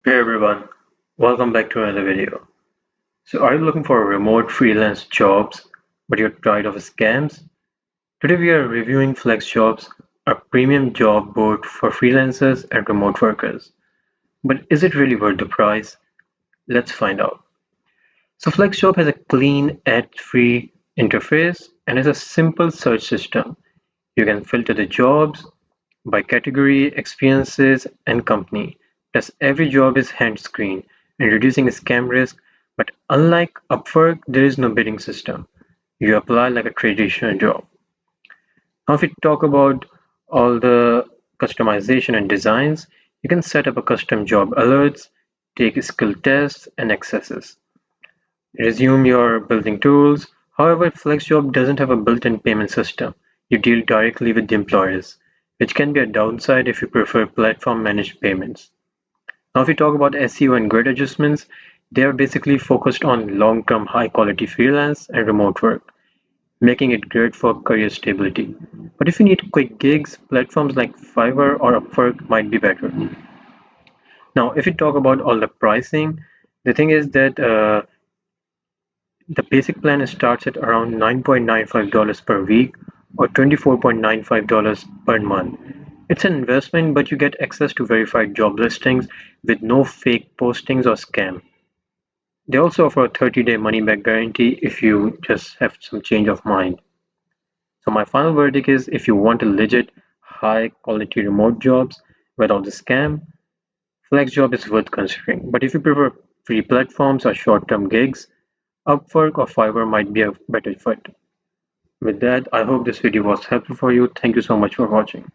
Hey everyone, welcome back to another video. So are you looking for remote freelance jobs but you're tired of scams? Today we are reviewing FlexJobs, a premium job board for freelancers and remote workers. But is it really worth the price? Let's find out. So FlexJob has a clean ad-free interface and is a simple search system. You can filter the jobs by category, experiences, and company. Plus, every job is hand-screened and reducing scam risk. But unlike Upwork, there is no bidding system. You apply like a traditional job. Now, if we talk about all the customization and designs, you can set up a custom job alerts, take skill tests and accesses, resume your building tools. However, FlexJob doesn't have a built-in payment system. You deal directly with the employers, which can be a downside if you prefer platform-managed payments. Now, if we talk about SEO and grid adjustments, they are basically focused on long-term, high-quality freelance and remote work, making it great for career stability. But if you need quick gigs, platforms like Fiverr or Upwork might be better. Now, if we talk about all the pricing, the thing is that the basic plan starts at around $9.95 per week or $24.95 per month. It's an investment, but you get access to verified job listings with no fake postings or scam. They also offer a 30-day money-back guarantee if you just have some change of mind. So my final verdict is if you want a legit, high-quality remote jobs without the scam, FlexJob is worth considering. But if you prefer free platforms or short-term gigs, Upwork or Fiverr might be a better fit. With that, I hope this video was helpful for you. Thank you so much for watching.